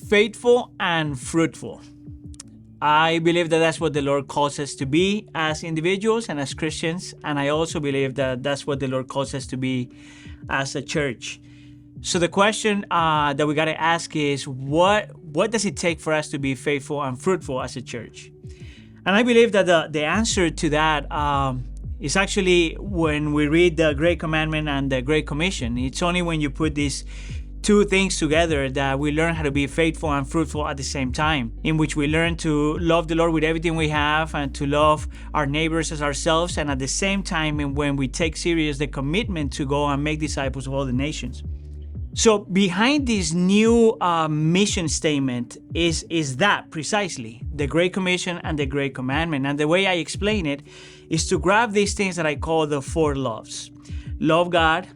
faithful and fruitful. I believe that that's what the Lord calls us to be as individuals and as Christians. And I also believe that that's what the Lord calls us to be as a church. So the question that we got to ask is, what does it take for us to be faithful and fruitful as a church? And I believe that the answer to that is actually when we read the Great Commandment and the Great Commission. It's only when you put these two things together that we learn how to be faithful and fruitful at the same time, in which we learn to love the Lord with everything we have and to love our neighbors as ourselves, and at the same time when we take serious the commitment to go and make disciples of all the nations. So behind this new mission statement is that precisely, the Great Commission and the Great Commandment. And the way I explain it is to grab these things that I call the four loves. Love God,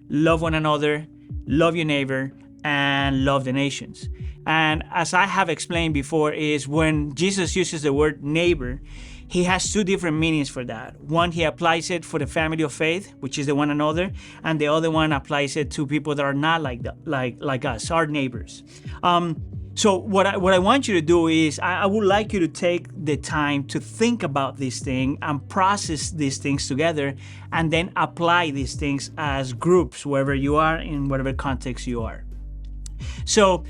love one another, love your neighbor, and love the nations. And as I have explained before, is when Jesus uses the word neighbor, he has two different meanings for that. One, he applies it for the family of faith, which is the one another, and the other one applies it to people that are not like us, our neighbors. So what I want you to do is I would like you to take the time to think about this thing and process these things together, and then apply these things as groups wherever you are, in whatever context you are. So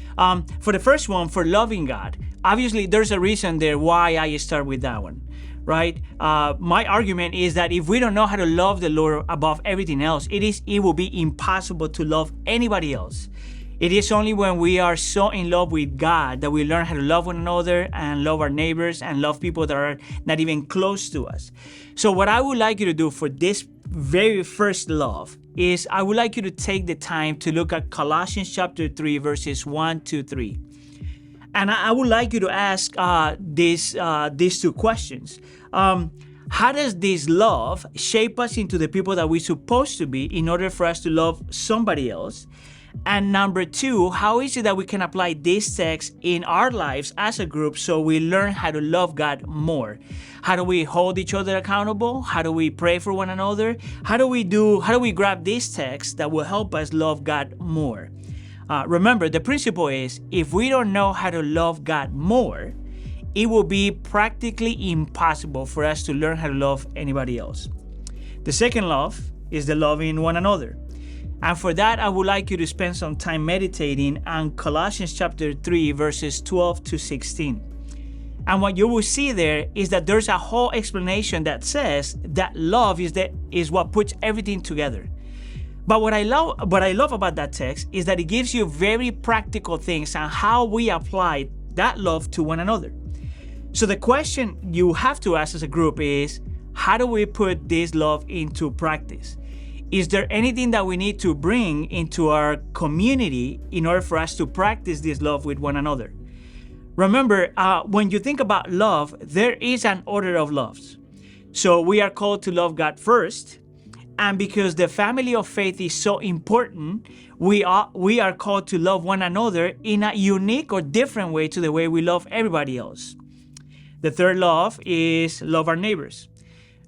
for the first one, for loving God, obviously there's a reason there why I start with that one, right? My argument is that if we don't know how to love the Lord above everything else, it will be impossible to love anybody else. It is only when we are so in love with God that we learn how to love one another and love our neighbors and love people that are not even close to us. So what I would like you to do for this very first love is I would like you to take the time to look at Colossians chapter 3, verses 1 to 3. And I would like you to ask these two questions. How does this love shape us into the people that we're supposed to be in order for us to love somebody else? And number two, how is it that we can apply this text in our lives as a group so we learn how to love God more? How do we hold each other accountable? How do we pray for one another? How do we grab this text that will help us love God more? Remember, the principle is, if we don't know how to love God more, it will be practically impossible for us to learn how to love anybody else. The second love is the loving one another. And for that, I would like you to spend some time meditating on Colossians chapter 3, verses 12 to 16. And what you will see there is that there's a whole explanation that says that love is what puts everything together. But what I love about that text is that it gives you very practical things on how we apply that love to one another. So the question you have to ask as a group is, how do we put this love into practice? Is there anything that we need to bring into our community in order for us to practice this love with one another? Remember, when you think about love, there is an order of loves. So we are called to love God first. And because the family of faith is so important, we are called to love one another in a unique or different way to the way we love everybody else. The third love is love our neighbors.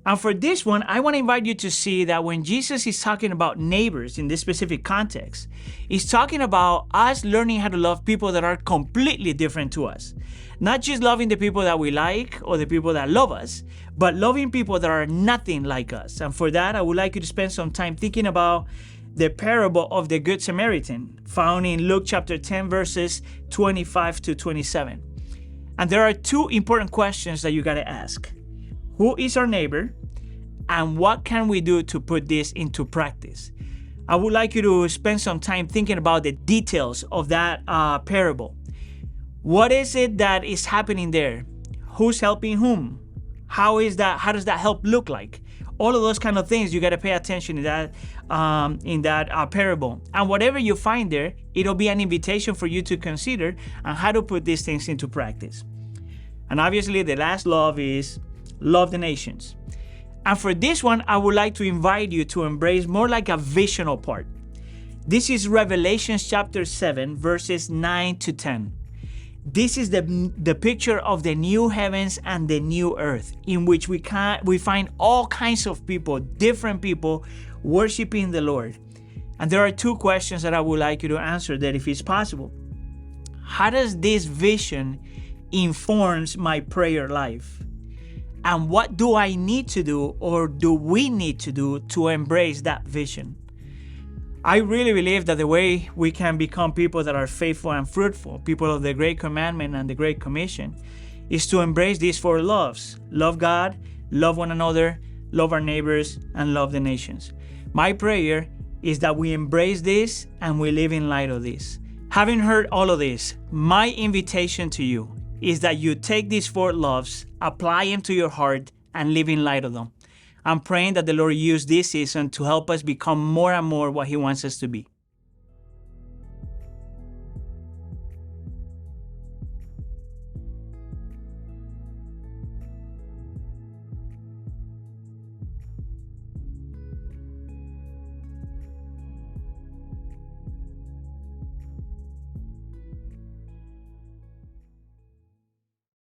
And for this one, I want to invite you to see that when Jesus is talking about neighbors in this specific context, he's talking about us learning how to love people that are completely different to us. Not just loving the people that we like or the people that love us, but loving people that are nothing like us. And for that, I would like you to spend some time thinking about the parable of the Good Samaritan, found in Luke chapter 10, verses 25 to 27. And there are two important questions that you got to ask. Who is our neighbor? And what can we do to put this into practice? I would like you to spend some time thinking about the details of that parable. What is it that is happening there? Who's helping whom? How does that help look like? All of those kind of things you got to pay attention to that in that parable. And whatever you find there, it'll be an invitation for you to consider on how to put these things into practice. And obviously, the last love is love the nations. And for this one, I would like to invite you to embrace more like a visional part. This is Revelation chapter 7, verses 9 to 10. This is the picture of the new heavens and the new earth, in which we find all kinds of people, different people, worshiping the Lord. And there are two questions that I would like you to answer there if it's possible. how does this vision informs my prayer life? And what do I need to do, or do we need to do, to embrace that vision? I really believe that the way we can become people that are faithful and fruitful, people of the Great Commandment and the Great Commission, is to embrace these 4 loves. Love God, love one another, love our neighbors, and love the nations. My prayer is that we embrace this and we live in light of this. Having heard all of this, my invitation to you is that you take these 4 loves, apply them to your heart, and live in light of them. I'm praying that the Lord use this season to help us become more and more what He wants us to be.